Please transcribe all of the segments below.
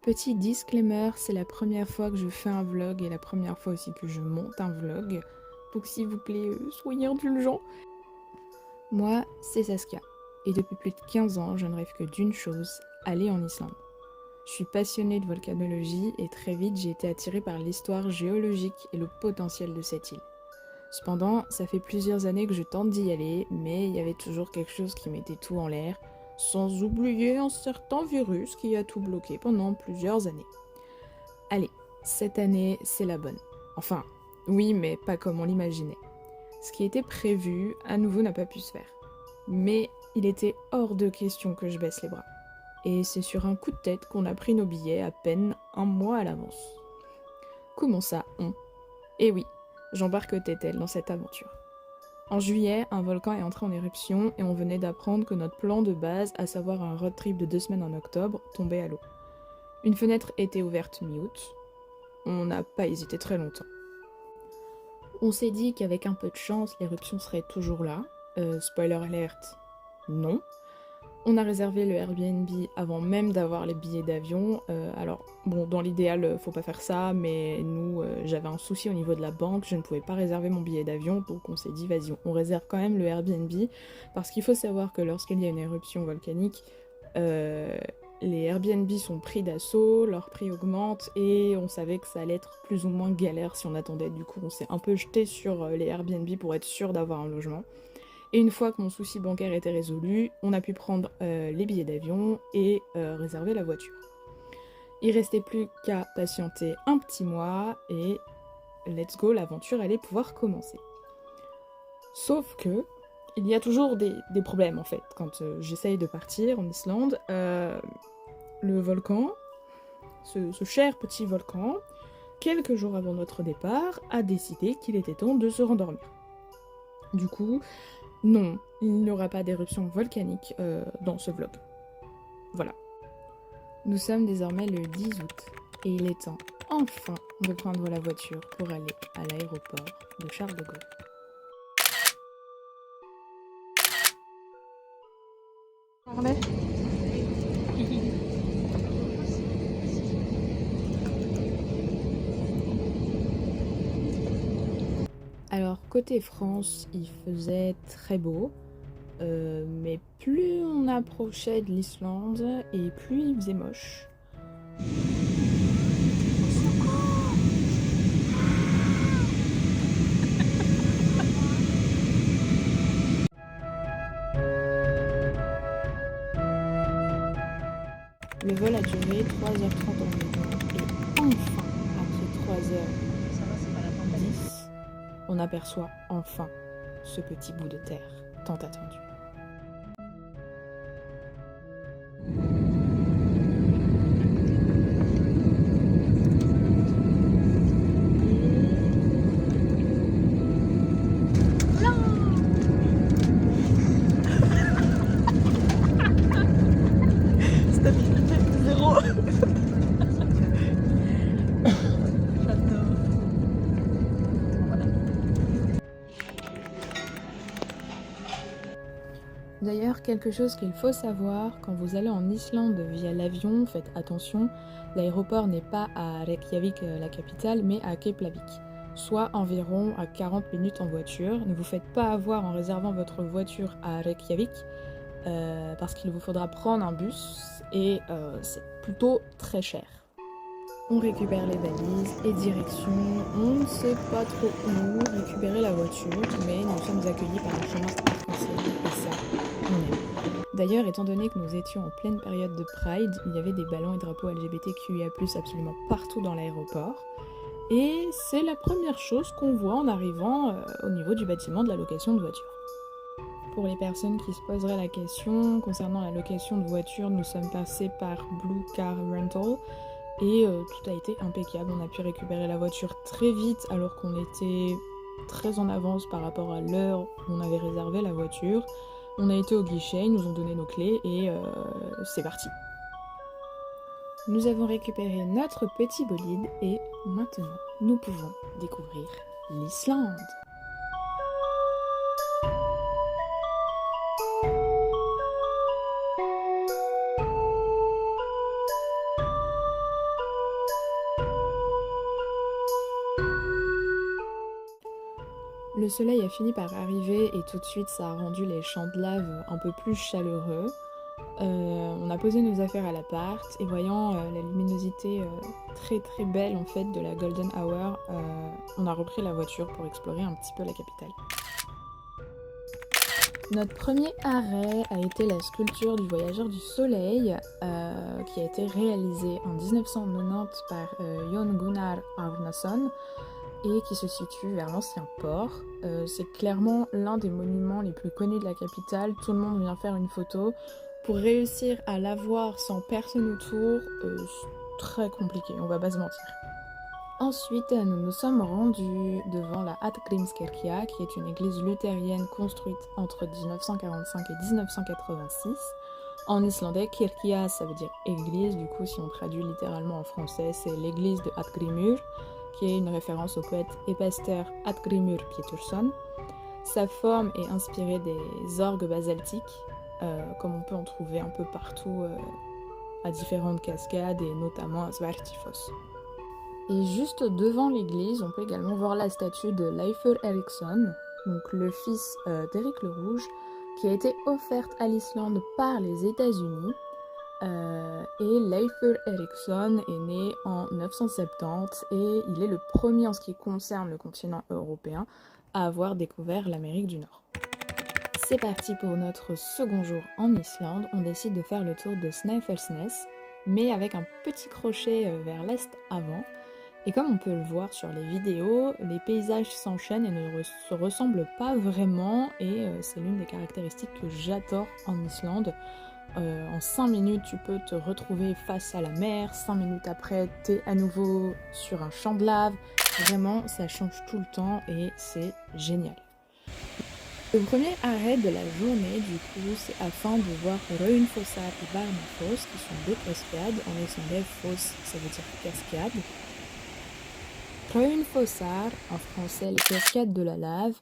Petit disclaimer, c'est la première fois que je fais un vlog et la première fois aussi que je monte un vlog. Donc s'il vous plaît, soyez indulgents. Moi, c'est Saskia. Et depuis plus de 15 ans, je ne rêve que d'une chose, aller en Islande. Je suis passionnée de volcanologie et très vite j'ai été attirée par l'histoire géologique et le potentiel de cette île. Cependant, ça fait plusieurs années que je tente d'y aller, mais il y avait toujours quelque chose qui mettait tout en l'air, sans oublier un certain virus qui a tout bloqué pendant plusieurs années. Allez, cette année, c'est la bonne. Enfin, oui, mais pas comme on l'imaginait. Ce qui était prévu, à nouveau, n'a pas pu se faire. Mais il était hors de question que je baisse les bras. Et c'est sur un coup de tête qu'on a pris nos billets à peine un mois à l'avance. Comment ça, on? Eh oui, j'embarque Tétel dans cette aventure. En juillet, un volcan est entré en éruption et on venait d'apprendre que notre plan de base, à savoir un road trip de 2 semaines en octobre, tombait à l'eau. Une fenêtre était ouverte mi-août. On n'a pas hésité très longtemps. On s'est dit qu'avec un peu de chance, l'éruption serait toujours là. Spoiler alert, non. On a réservé le Airbnb avant même d'avoir les billets d'avion. Alors, bon, dans l'idéal, faut pas faire ça, mais nous, j'avais un souci au niveau de la banque, je ne pouvais pas réserver mon billet d'avion, donc on s'est dit, vas-y, on réserve quand même le Airbnb, parce qu'il faut savoir que lorsqu'il y a une éruption volcanique, les Airbnb sont pris d'assaut, leur prix augmente, et on savait que ça allait être plus ou moins galère si on attendait. Du coup, on s'est un peu jeté sur les Airbnb pour être sûr d'avoir un logement. Et une fois que mon souci bancaire était résolu, on a pu prendre les billets d'avion et réserver la voiture. Il restait plus qu'à patienter un petit mois et let's go, l'aventure allait pouvoir commencer. Sauf que, il y a toujours des problèmes en fait. Quand j'essaye de partir en Islande, le volcan, ce cher petit volcan, quelques jours avant notre départ, a décidé qu'il était temps de se rendormir. Du coup, non, il n'y aura pas d'éruption volcanique dans ce vlog. Voilà. Nous sommes désormais le 10 août et il est temps, enfin, de prendre la voiture pour aller à l'aéroport de Charles de Gaulle. Parlez. Alors, côté France, il faisait très beau, mais plus on approchait de l'Islande et plus il faisait moche. Le vol a duré 3h30 environ, et enfin, après 3h10, on aperçoit enfin ce petit bout de terre tant attendu. Stabilité zéro. D'ailleurs, quelque chose qu'il faut savoir, quand vous allez en Islande via l'avion, faites attention, l'aéroport n'est pas à Reykjavik, la capitale, mais à Keflavik, soit environ à 40 minutes en voiture. Ne vous faites pas avoir en réservant votre voiture à Reykjavik, parce qu'il vous faudra prendre un bus, et c'est plutôt très cher. On récupère les valises et direction, on ne sait pas trop où récupérer la voiture, mais nous sommes accueillis par un chemin arc-en-ciel et ça, on aime. D'ailleurs, étant donné que nous étions en pleine période de Pride, il y avait des ballons et drapeaux LGBTQIA+ absolument partout dans l'aéroport. Et c'est la première chose qu'on voit en arrivant au niveau du bâtiment de la location de voiture. Pour les personnes qui se poseraient la question concernant la location de voiture, nous sommes passés par Blue Car Rental. Et tout a été impeccable, on a pu récupérer la voiture très vite alors qu'on était très en avance par rapport à l'heure où on avait réservé la voiture. On a été au guichet, ils nous ont donné nos clés et c'est parti. Nous avons récupéré notre petit bolide et maintenant nous pouvons découvrir l'Islande. Le soleil a fini par arriver et tout de suite ça a rendu les champs de lave un peu plus chaleureux. On a posé nos affaires à l'appart et voyant la luminosité très très belle en fait de la Golden Hour, on a repris la voiture pour explorer un petit peu la capitale. Notre premier arrêt a été la sculpture du voyageur du soleil qui a été réalisée en 1990 par Jon Gunnar Arnason et qui se situe vers l'ancien port. C'est clairement l'un des monuments les plus connus de la capitale, tout le monde vient faire une photo. Pour réussir à la voir sans personne autour, c'est très compliqué, on va pas se mentir. Ensuite, nous nous sommes rendus devant la Hallgrímskirkja, qui est une église luthérienne construite entre 1945 et 1986. En islandais, kirkja, ça veut dire église, du coup si on traduit littéralement en français, c'est l'église de Hallgrímur, qui est une référence au poète et pasteur Hallgrímur Pétursson. Sa forme est inspirée des orgues basaltiques, comme on peut en trouver un peu partout à différentes cascades et notamment à Svartifoss. Et juste devant l'église, on peut également voir la statue de Leifur Eriksson, donc le fils d'Éric le Rouge, qui a été offerte à l'Islande par les États-Unis. Et Leifur Eriksson est né en 970 et il est le premier en ce qui concerne le continent européen à avoir découvert l'Amérique du Nord. C'est parti pour notre second jour en Islande. On décide de faire le tour de Snæfellsnes, mais avec un petit crochet vers l'est avant. Et comme on peut le voir sur les vidéos, les paysages s'enchaînent et ne se ressemblent pas vraiment, et c'est l'une des caractéristiques que j'adore en Islande. En 5 minutes, tu peux te retrouver face à la mer, 5 minutes après, t'es à nouveau sur un champ de lave. Vraiment, ça change tout le temps et c'est génial. Le premier arrêt de la journée, du coup, c'est afin de voir Rauðafossar et Barnafoss, qui sont deux cascades. En islandais, foss, ça veut dire cascade. Rauðafossar, en français, les cascades de la lave,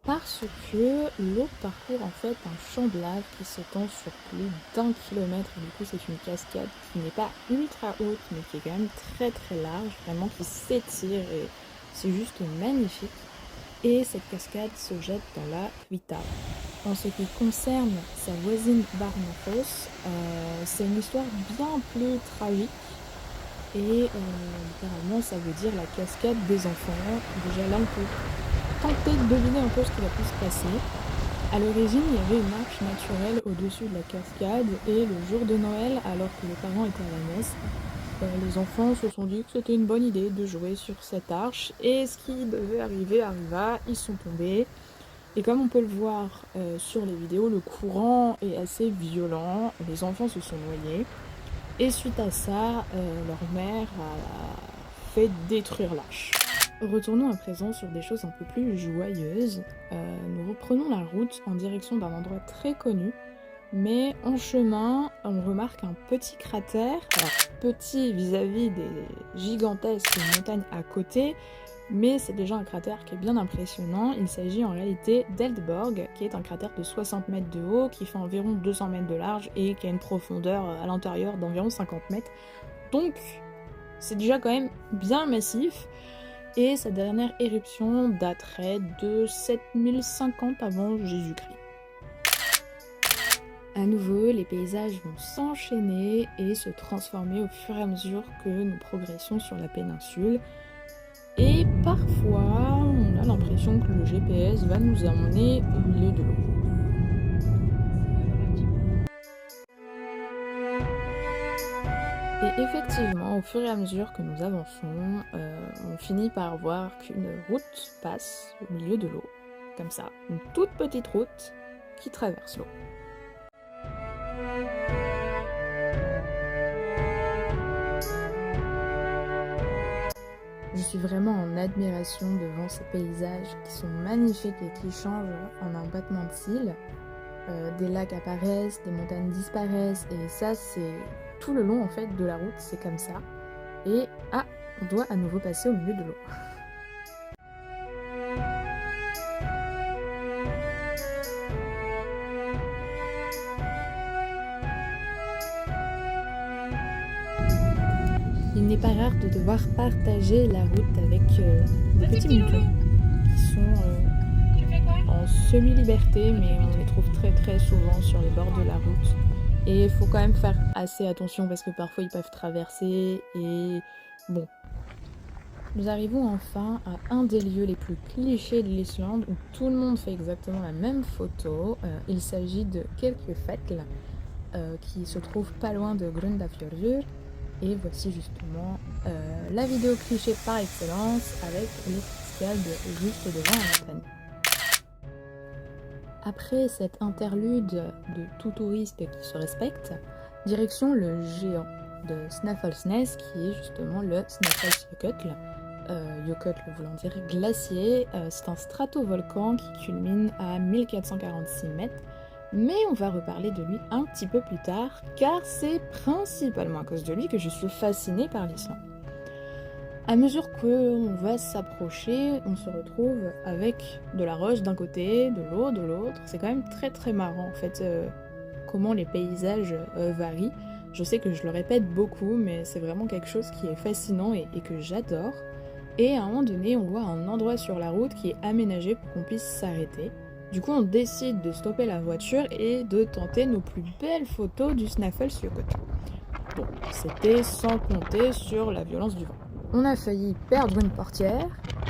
parce que l'eau parcourt en fait un champ de lave qui s'étend sur plus d'1 kilomètre. Et du coup, c'est une cascade qui n'est pas ultra haute, mais qui est quand même très très large, vraiment qui s'étire et c'est juste magnifique. Et cette cascade se jette dans la Hvítá. En ce qui concerne sa voisine Barnafoss, c'est une histoire bien plus tragique. Et littéralement, ça veut dire la cascade des enfants. Déjà là, on peut tenter de deviner un peu ce qui va pu se passer. À l'origine, il y avait une arche naturelle au-dessus de la cascade. Et le jour de Noël, alors que les parents étaient à la messe, les enfants se sont dit que c'était une bonne idée de jouer sur cette arche, et ce qui devait arriver arriva, ils sont tombés. Et comme on peut le voir sur les vidéos, le courant est assez violent, les enfants se sont noyés, et suite à ça, leur mère a fait détruire l'arche. Retournons à présent sur des choses un peu plus joyeuses. Nous reprenons la route en direction d'un endroit très connu, mais en chemin, on remarque un petit cratère, alors petit vis-à-vis des gigantesques montagnes à côté, mais c'est déjà un cratère qui est bien impressionnant. Il s'agit en réalité d'Eldborg, qui est un cratère de 60 mètres de haut, qui fait environ 200 mètres de large et qui a une profondeur à l'intérieur d'environ 50 mètres. Donc, c'est déjà quand même bien massif. Et sa dernière éruption daterait de 7050 avant Jésus-Christ. À nouveau, les paysages vont s'enchaîner et se transformer au fur et à mesure que nous progressons sur la péninsule. Et parfois, on a l'impression que le GPS va nous emmener au milieu de l'eau. Et effectivement, au fur et à mesure que nous avançons, on finit par voir qu'une route passe au milieu de l'eau. Comme ça, une toute petite route qui traverse l'eau. Je suis vraiment en admiration devant ces paysages qui sont magnifiques et qui changent en un battement de cils. Des lacs apparaissent, des montagnes disparaissent, et ça c'est tout le long en fait de la route, c'est comme ça. Et on doit à nouveau passer au milieu de l'eau. Il n'est pas rare de devoir partager la route avec des petits moutons qui sont en semi-liberté, mais on les trouve très très souvent sur les bords de la route. Et il faut quand même faire assez attention parce que parfois ils peuvent traverser et bon. Nous arrivons enfin à un des lieux les plus clichés de l'Islande où tout le monde fait exactement la même photo. Il s'agit de Kirkjufell qui se trouve pas loin de Grundarfjörður. Et voici justement la vidéo cliché par excellence avec les cascades juste devant la montagne. Après cette interlude de tout touriste qui se respecte, direction le géant de Snæfellsnes qui est justement le Snæfellsjökull. Jökull voulant dire glacier, c'est un stratovolcan qui culmine à 1446 mètres, mais on va reparler de lui un petit peu plus tard, car c'est principalement à cause de lui que je suis fascinée par l'Islande. À mesure qu'on va s'approcher, on se retrouve avec de la roche d'un côté, de l'eau de l'autre. C'est quand même très très marrant en fait comment les paysages varient. Je sais que je le répète beaucoup, mais c'est vraiment quelque chose qui est fascinant et que j'adore. Et à un moment donné, on voit un endroit sur la route qui est aménagé pour qu'on puisse s'arrêter. Du coup, on décide de stopper la voiture et de tenter nos plus belles photos du Snæfellsjökull. Bon, c'était sans compter sur la violence du vent. On a failli perdre une portière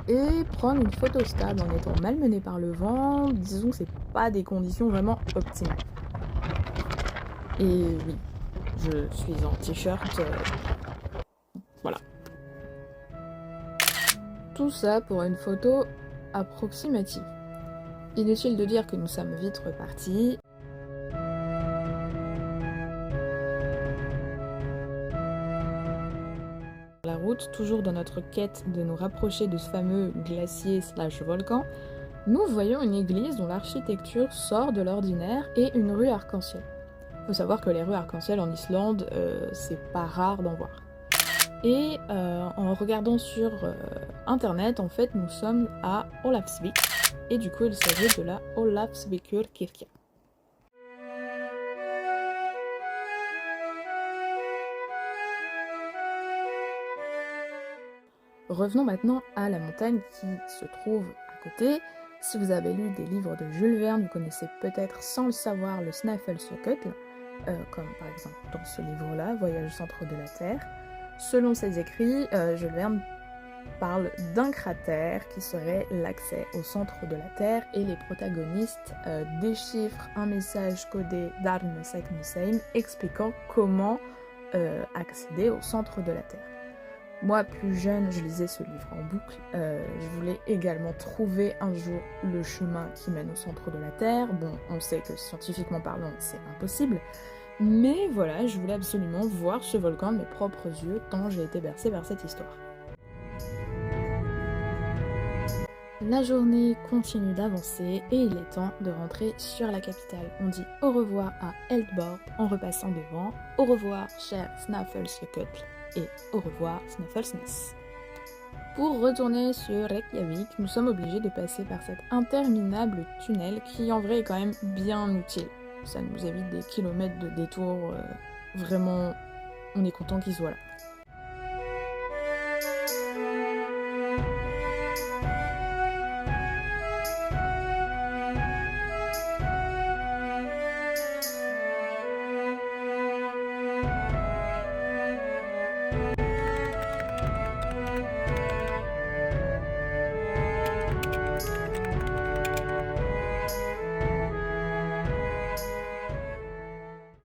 et prendre une photo stable en étant malmené par le vent. Disons que c'est pas des conditions vraiment optimales. Et oui, je suis en t-shirt. Voilà. Tout ça pour une photo approximative. Inutile de dire que nous sommes vite repartis. La route, toujours dans notre quête de nous rapprocher de ce fameux glacier/volcan, nous voyons une église dont l'architecture sort de l'ordinaire et une rue arc-en-ciel. Faut savoir que les rues arc-en-ciel en Islande, c'est pas rare d'en voir. Et en regardant sur internet, en fait, nous sommes à Ólafsvík, et du coup il s'agit de la Ólafsvíkurkirkja. Revenons maintenant à la montagne qui se trouve à côté. Si vous avez lu des livres de Jules Verne, vous connaissez peut-être sans le savoir le Snæfellsjökull, comme par exemple dans ce livre-là, Voyage au centre de la Terre. Selon ses écrits, Jules Verne parle d'un cratère qui serait l'accès au centre de la Terre et les protagonistes déchiffrent un message codé d'Arne Saknusseim expliquant comment accéder au centre de la Terre. Moi, plus jeune, je lisais ce livre en boucle. Je voulais également trouver un jour le chemin qui mène au centre de la Terre. Bon, on sait que scientifiquement parlant, c'est impossible. Mais voilà, je voulais absolument voir ce volcan de mes propres yeux, tant j'ai été bercée par cette histoire. La journée continue d'avancer et il est temps de rentrer sur la capitale. On dit au revoir à Eldborg en repassant devant. Au revoir, cher Snæfellsjökull. Et au revoir Snæfellsnes. Pour retourner sur Reykjavik, nous sommes obligés de passer par cet interminable tunnel qui en vrai est quand même bien utile. Ça nous évite des kilomètres de détours, vraiment on est content qu'il soit là.